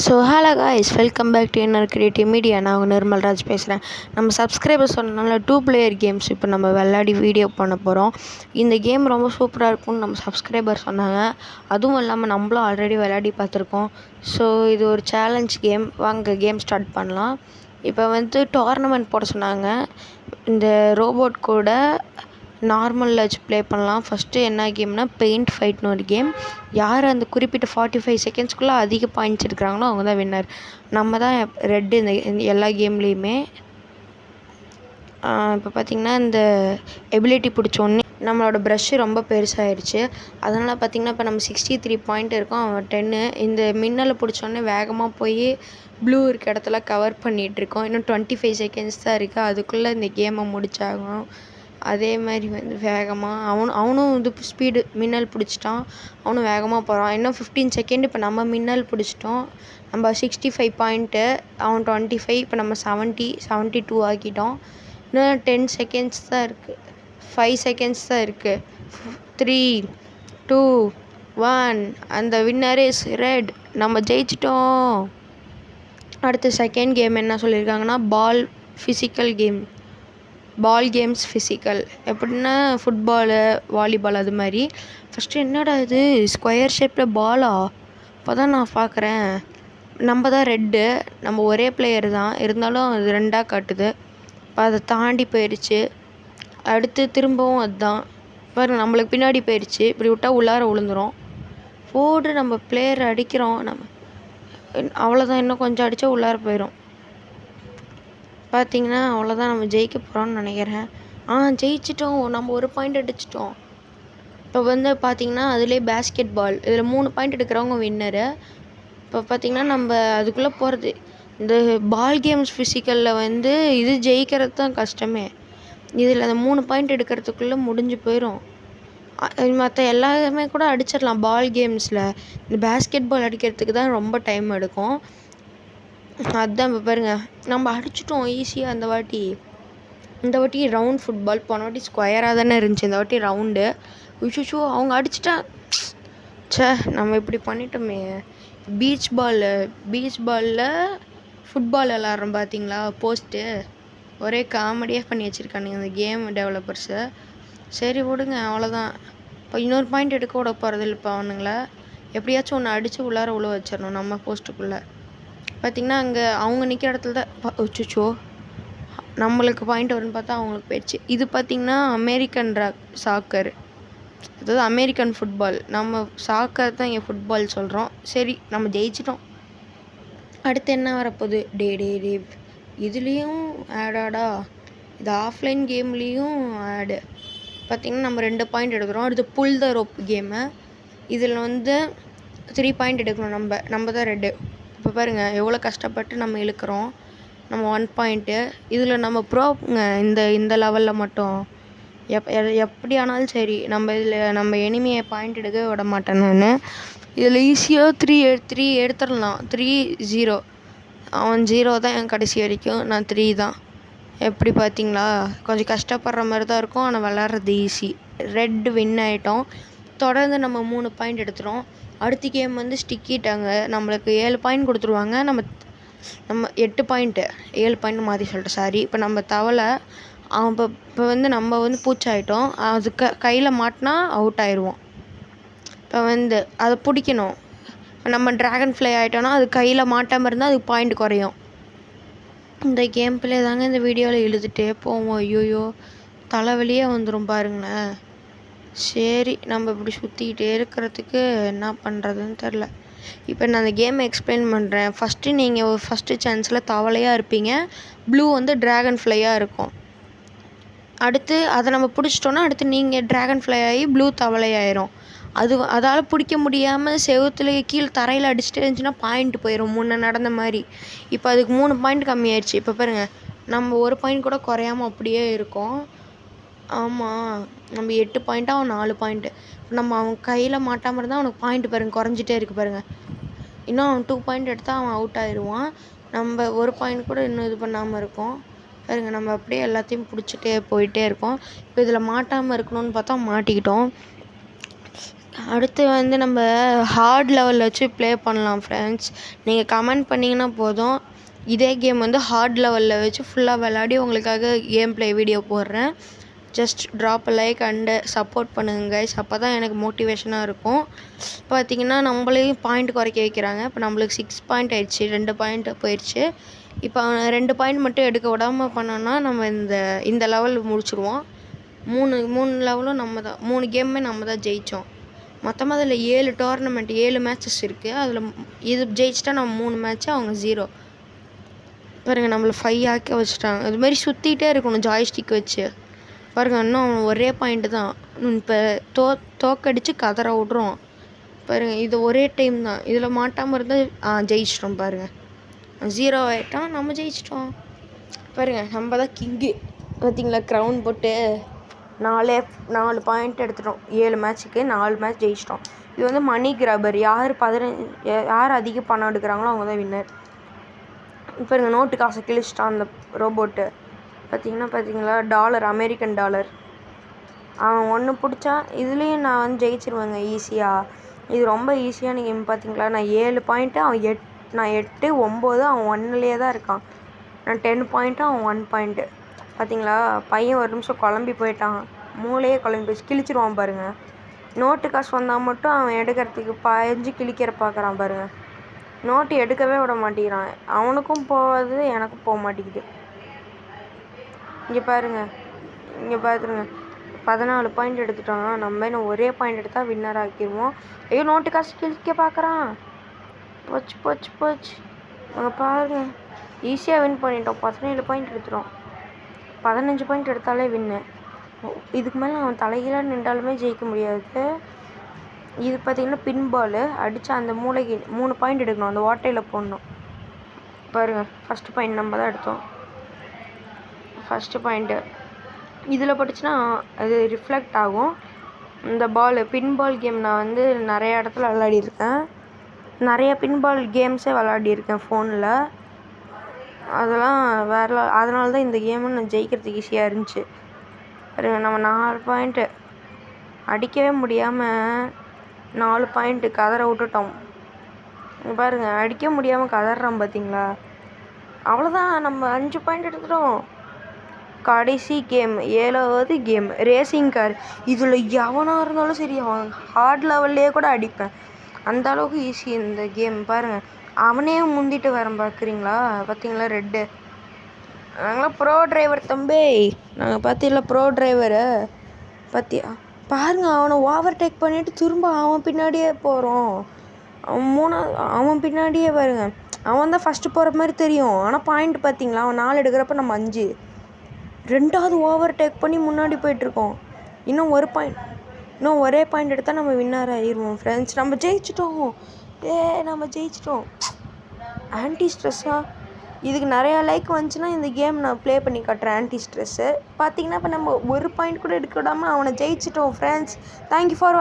Hello guys, welcome back to inner creative media. நான் உங்கள் நிர்மல்ராஜ் பேசுகிறேன். நம்ம சப்ஸ்கிரைபர் சொன்னனால 2 பிளேயர் கேம்ஸ் இப்போ நம்ம விளையாடி வீடியோ பண்ண போகிறோம். இந்த கேம் ரொம்ப சூப்பராக இருக்கும்னு நம்ம சப்ஸ்கிரைபர் சொன்னாங்க. அதுவும் இல்லாமல் நம்மளும் ஆல்ரெடி விளையாடி பார்த்துருக்கோம். ஸோ இது ஒரு சேலஞ்ச் கேம். வாங்க கேம் ஸ்டார்ட் பண்ணலாம். இப்போ டோர்னமெண்ட் போட சொன்னாங்க. இந்த ரோபோட் கூட நார்மலில் வச்சு ப்ளே பண்ணலாம். ஃபஸ்ட்டு என்ன கேம்னா பெயிண்ட் ஃபைட்னு ஒரு கேம். யார் அந்த குறிப்பிட்ட 45 செகண்ட்ஸ்குள்ளே அதிக பாயிண்ட்ஸ் எடுக்கிறாங்களோ அவங்க தான் வின்னர். நம்ம தான் ரெட்டு இந்த எல்லா கேம்லேயுமே. இப்போ பார்த்திங்கன்னா இந்த எபிலிட்டி பிடிச்சோன்னே நம்மளோட ப்ரஷ்ஷு ரொம்ப பெருசாகிடுச்சு. அதனால் பார்த்திங்கன்னா இப்போ நம்ம 63 பாயிண்ட் இருக்கோம், அவன் 10. இந்த மின்னலை பிடிச்சோன்னே வேகமாக போய் ப்ளூ இருக்க இடத்துல கவர் பண்ணிகிட்ருக்கோம். இன்னும் 25 செகண்ட்ஸ் தான் இருக்குது. அதுக்குள்ளே இந்த கேமை முடிச்சாகணும். அதே மாதிரி வேகமாக அவனும் ஸ்பீடு மின்னல் பிடிச்சிட்டான். அவனும் வேகமாக போகிறான். இன்னும் 15 செகண்ட். இப்போ நம்ம மின்னல் பிடிச்சிட்டோம். நம்ம 65 பாயிண்ட்டு, அவன் 25. இப்போ நம்ம 72 ஆக்கிட்டோம். இன்னும் 10 செகண்ட்ஸ் தான் இருக்குது. 5 செகண்ட்ஸ் தான் இருக்குது. 3, 2, 1. அந்த வின்னர் இஸ் ரெட். நம்ம ஜெயிச்சிட்டோம். அடுத்த செகண்ட் கேம் என்ன சொல்லியிருக்காங்கன்னா பால் கேம்ஸ் ஃபிசிக்கல். எப்படின்னா ஃபுட்பாலு, வாலிபால் அது மாதிரி. ஃபஸ்ட்டு என்னடா இது ஸ்கொயர் ஷேப்பில் பாலா? இப்போ தான் நான் பார்க்குறேன். நம்ம தான் ரெட்டு. நம்ம ஒரே பிளேயர் தான், இருந்தாலும் அது ரெண்டாக காட்டுது. இப்போ அதை தாண்டி போயிடுச்சு. அடுத்து திரும்பவும் அதுதான் பாருங்கள், நம்மளுக்கு பின்னாடி போயிடுச்சு. இப்படி விட்டால் உள்ளார விழுந்துடும். போடு, நம்ம பிளேயர் அடிக்கிறோம். நம்ம அவ்வளோதான், இன்னும் கொஞ்சம் அடித்தா உள்ளார போயிடும். பார்த்திங்கன்னா அவ்வளோதான், நம்ம ஜெயிக்க போகிறோம்னு நினைக்கிறேன். ஜெயிச்சிட்டோம். நம்ம ஒரு பாயிண்ட் அடிச்சிட்டோம். இப்போ பார்த்திங்கன்னா அதுலேயே பேஸ்கெட் பால், இதில் 3 பாயிண்ட் எடுக்கிறவங்க வின்னரு. இப்போ பார்த்திங்கன்னா நம்ம அதுக்குள்ளே போகிறது. இந்த பால் கேம்ஸ் ஃபிசிக்கலில் இது ஜெயிக்கிறது தான் கஷ்டமே. இதில் அந்த 3 பாயிண்ட் எடுக்கிறதுக்குள்ளே முடிஞ்சு போயிடும். மற்ற எல்லாமே கூட அடிச்சிடலாம் பால் கேம்ஸில். இந்த பேஸ்கெட் பால் அடிக்கிறதுக்கு தான் ரொம்ப டைம் எடுக்கும். அதுதான் இப்போ பாருங்கள், நம்ம அடிச்சிட்டோம் ஈஸியாக. இந்த வாட்டி ரவுண்ட் ஃபுட்பால். போன வாட்டி ஸ்கொயராக தானே இருந்துச்சு, இந்த வாட்டி ரவுண்டு. அவங்க அடிச்சிட்டா. நம்ம இப்படி பண்ணிட்டோமே. பீச் பாலில் ஃபுட்பால் விளாட்றோம் பார்த்தீங்களா, போஸ்ட்டு. ஒரே காமெடியாக பண்ணி வச்சுருக்கானுங்க இந்த கேம் டெவலப்பர்ஸு. சரி விடுங்க, அவ்வளோதான். இப்போ இன்னொரு பாயிண்ட் எடுக்க விட போகிறதில்ல. இப்போ அவனுங்கள எப்படியாச்சும் ஒன்று அடித்து உள்ளார உள்ள வச்சிடணும் நம்ம போஸ்ட்டுக்குள்ளே. பார்த்திங்கன்னா அங்கே அவங்க நிற்கிற இடத்துல தான் நம்மளுக்கு பாயிண்ட் வரும்னு பார்த்தா அவங்களுக்கு போயிடுச்சு. இது பார்த்திங்கன்னா அமெரிக்கன் சாக்கர், அதாவது அமெரிக்கன் ஃபுட்பால். நம்ம சாக்கர் தான் இங்கே ஃபுட்பால் சொல்கிறோம். சரி, நம்ம ஜெயிச்சிட்டோம். அடுத்து என்ன வரப்போகுது? டே இதுலேயும் ஆடாடா. இது ஆஃப்லைன் கேம்லேயும் ஆடு. பார்த்திங்கன்னா நம்ம 2 பாயிண்ட் எடுக்கிறோம். அடுத்து புல் த ரோப் கேமு. இதில் 3 பாயிண்ட் எடுக்கணும். நம்ம தான் ரெட்டு. இப்போ பாருங்கள் எவ்வளோ கஷ்டப்பட்டு நம்ம இழுக்கிறோம். நம்ம 1 பாயிண்ட்டு. இதில் நம்ம ப்ரோங்க. இந்த லெவலில் மட்டும் எப்படி ஆனாலும் சரி, நம்ம எனிமியை பாயிண்ட் எடுக்க விட மாட்டேன் நான். இதில் ஈஸியாக 3 எடுத்துடலாம். 3-0. அவன் 0 தான் என் கடைசி வரைக்கும். நான் 3 தான். எப்படி பார்த்தீங்களா? கொஞ்சம் கஷ்டப்படுற மாதிரி தான் இருக்கும், ஆனால் விளாட்றது ஈஸி. ரெட் வின் ஆகிட்டோம். தொடர்ந்து நம்ம 3 பாயிண்ட் எடுத்துகிறோம். அடுத்த கேம் ஸ்டிக்கிட்டாங்க. நம்மளுக்கு 7 பாயிண்ட் கொடுத்துருவாங்க. நம்ம 8 பாயிண்ட்டு 7 பாயிண்ட் மாற்றி சொல்லிட்டேன், சாரி. இப்போ நம்ம தவளை. அவன் இப்போ நம்ம பூச்சாயிட்டோம். அது கையில் மாட்டினா அவுட் ஆயிடுவோம். இப்போ அதை பிடிக்கணும். இப்போ நம்ம ட்ராகன் ஃப்ளை ஆகிட்டோன்னா அது கையில் மாட்டாமல் இருந்தால் அதுக்கு பாயிண்ட் குறையும். இந்த கேம் பிளே தாங்க இந்த வீடியோவில் இழுத்துட்டே போவோம். ஐயோயோ, தலைவலியே வந்துடும் பாருங்களேன். சரி, நம்ம இப்படி சுற்றிக்கிட்டே இருக்கிறதுக்கு என்ன பண்ணுறதுன்னு தெரில. இப்போ நான் அந்த கேமை எக்ஸ்பிளைன் பண்ணுறேன். நீங்கள் ஃபஸ்ட்டு சான்ஸில் தவளையாக இருப்பீங்க. ப்ளூ ட்ராகன் ஃப்ளையாக இருக்கும். அடுத்து அதை நம்ம பிடிச்சிட்டோன்னா அடுத்து நீங்கள் ட்ராகன் ஃப்ளை ஆகி ப்ளூ தவளையாயிரும். அதால் பிடிக்க முடியாமல் செவுத்துல கீழே தரையில் அடிச்சுட்டு இருந்துச்சுன்னா பாயிண்ட் போயிடும், முன்னே நடந்த மாதிரி. இப்போ அதுக்கு 3 பாயிண்ட் கம்மியாயிடுச்சு. இப்போ பாருங்கள், நம்ம 1 பாயிண்ட் கூட குறையாமல் அப்படியே இருக்கோம். ஆமாம், நம்ம 8 பாயிண்ட்டாக அவன் 4 பாயிண்ட்டு. நம்ம அவன் கையில் மாட்டாமல் இருந்தால் அவனுக்கு பாயிண்ட் பாருங்கள் குறைஞ்சிட்டே இருக்குது பாருங்கள். இன்னும் அவன் 2 பாயிண்ட் எடுத்தால் அவன் அவுட் ஆயிடுவான். நம்ம 1 பாயிண்ட் கூட இன்னும் இது பண்ணாமல் இருக்கோம் பாருங்கள். நம்ம அப்படியே எல்லாத்தையும் பிடிச்சிட்டே போயிட்டே இருக்கோம். இப்போ இதில் மாட்டாமல் இருக்கணும்னு பார்த்தா மாட்டிக்கிட்டோம். அடுத்து வந்து நம்ம ஹார்ட் லெவலில் வச்சு ப்ளே பண்ணலாம் ஃப்ரெண்ட்ஸ். நீங்கள் கமெண்ட் பண்ணிங்கன்னா போதும், இதே கேம் வந்து ஹார்ட் லெவலில் வச்சு ஃபுல்லாக விளையாடி உங்களுக்காக கேம் ப்ளே வீடியோ போடுறேன். Just drop a like and support பண்ணுங்க கைஸ். அப்போ தான் எனக்கு மோட்டிவேஷனாக இருக்கும். பார்த்திங்கன்னா நம்மளையும் பாயிண்ட் குறைக்க வைக்கிறாங்க. இப்போ நம்மளுக்கு 6 பாயிண்ட் ஆயிடுச்சு, 2 பாயிண்ட் போயிடுச்சு. இப்போ 2 பாயிண்ட் மட்டும் எடுக்க விடாமல் பண்ணோன்னா நம்ம இந்த லெவல் முடிச்சுடுவோம். 3 லெவலும் நம்ம தான், 3 கேமுமே நம்ம தான் ஜெயித்தோம். மொத்தமாக அதில் 7 டோர்னமெண்ட் 7 மேட்சஸ் இருக்குது. அதில் இது ஜெயிச்சிட்டா நம்ம 3 மேட்ச்சு, அவங்க 0. பாருங்கள் நம்மளை 5 ஆக்கி வச்சுட்டாங்க. இதுமாரி சுற்றிகிட்டே இருக்கணும் ஜாய்ஸ்டிக் வச்சு. பாருங்கள் இன்னும் ஒரே பாயிண்ட்டு தான். இப்போ தோக்கடிச்சு கதற விட்றோம். பாருங்கள் இது ஒரே டைம் தான். இதில் மாட்டாமல் இருந்தால் ஜெயிச்சிட்டோம். பாருங்கள் 0 ஆகிட்டோம், நம்ம ஜெயிச்சிட்டோம். பாருங்கள் நம்ம தான் கிங்கு. பார்த்திங்களா க்ரௌன் போட்டு 4 பாயிண்ட் எடுத்துட்டோம். 7 மேட்ச்சுக்கு 4 மேட்ச் ஜெயிச்சிட்டோம். இது வந்து மணி கிராபர். யார் அதிக பணம் எடுக்கிறாங்களோ அவங்க தான் வின்னர். இப்போ எங்கள் நோட்டு காசை கிழிச்சிட்டான் அந்த ரோபோட்டு. பார்த்தீங்களா டாலர், அமெரிக்கன் டாலர். அவன் ஒன்று பிடிச்சா இதுலேயும் நான் வந்து ஜெயிச்சிருவேங்க ஈஸியாக. இது ரொம்ப ஈஸியான கேம். பார்த்தீங்களா நான் 7 பாயிண்ட்டு, அவன் நான் 8 9, அவன் 1லேயே தான் இருக்கான். நான் 10 பாயிண்ட்டு, அவன் 1 பாயிண்ட்டு. பார்த்தீங்களா பையன் ஒரு நிமிஷம் குழம்பி போயிட்டான், மூளையே குழம்பி போயிடுச்சு. கிழிச்சிருவான் பாருங்கள். நோட்டு காசு வந்தால் மட்டும் அவன் எடுக்கிறதுக்கு பாய்ஞ்சு கிழிக்கிற பார்க்குறான் பாருங்கள். நோட்டு எடுக்கவே விட மாட்டேங்கிறான். அவனுக்கும் போகாது, எனக்கும் போக மாட்டேங்குது. இங்கே பாருங்க 14 பாயிண்ட் எடுத்துட்டோம். நம்ம இன்னும் ஒரே பாயிண்ட் எடுத்தால் வின்னர் ஆக்கிடுவோம். ஐயோ நோட்டு காசு கிழிக்க பார்க்குறான். போச்சு. அங்கே பாருங்கள் ஈஸியாக வின் பண்ணிட்டோம். 17 பாயிண்ட் எடுத்துட்டோம். 15 பாயிண்ட் எடுத்தாலே வின்னு. இதுக்கு மேலே அவன் தலைகீழாக நின்றாலுமே ஜெயிக்க முடியாது. இது பார்த்திங்கன்னா பின் பால் அடித்து அந்த மூளைக்கு 3 பாயிண்ட் எடுக்கணும். அந்த ஓட்டையில் போடணும். பாருங்கள் ஃபஸ்ட்டு பாயிண்ட் நம்ம தான் எடுத்தோம். ஃபஸ்ட்டு பாயிண்ட்டு இதில் பட்டுச்சுன்னா அது ரிஃப்ளெக்ட் ஆகும். இந்த பின் பால் கேம் நான் வந்து நிறைய இடத்துல விளையாடிருக்கேன். நிறைய பின் பால் கேம்ஸே விளையாடிருக்கேன் ஃபோனில். அதெல்லாம் அதனால தான் இந்த கேமை நான் ஜெயிக்கிறதுக்கு ஈஸியாக இருந்துச்சு. நம்ம 4 பாயிண்ட்டு அடிக்கவே முடியாமல் 4 பாயிண்ட்டு கதற விட்டுட்டோம். பாருங்கள் அடிக்க முடியாமல் கதறான் பார்த்தீங்களா. அவ்வளோதான், நம்ம 5 பாயிண்ட் எடுத்துட்டோம். கடைசி கேம் 7வது கேம் ரேசிங் கார். இதில் எவனாக இருந்தாலும் சரி அவன் ஹார்ட் லெவல்லையே கூட அடிப்பேன். அந்த அளவுக்கு ஈஸி இந்த கேம். பாருங்கள் அவனே முந்திட்டு வரேன் பார்க்குறீங்களா. பார்த்தீங்களா ரெட்டு. நாங்களாம் ப்ரோ டிரைவர் தம்பி. நாங்கள் பார்த்தீங்களா ப்ரோ டிரைவரு. பாருங்கள் அவனை ஓவர்டேக் பண்ணிவிட்டு திரும்ப அவன் பின்னாடியே போகிறோம். அவன் பின்னாடியே பாருங்க. அவன் தான் ஃபஸ்ட்டு போகிற மாதிரி தெரியும். ஆனால் பாயிண்ட் பார்த்தீங்களா அவன் 4 எடுக்கிறப்ப நம்ம 5. 2வது ஓவர்டேக் பண்ணி முன்னாடி போயிட்டுருக்கோம். இன்னும் ஒரே பாயிண்ட் எடுத்தால் நம்ம வின்னர் ஆகிடுவோம் ஃப்ரெண்ட்ஸ். நம்ம ஜெயிச்சிட்டோம். ஆன்டி ஸ்ட்ரெஸ்ஸாக இதுக்கு நிறையா லைக் வந்துச்சுன்னா இந்த கேம் நான் ப்ளே பண்ணி காட்டுறேன். ஆன்டி ஸ்ட்ரெஸ்ஸு பார்த்தீங்கன்னா இப்போ நம்ம ஒரு பாயிண்ட் கூட எடுக்க விடாமல் அவனை ஜெயிச்சிட்டோம் ஃப்ரெண்ட்ஸ். Thank you for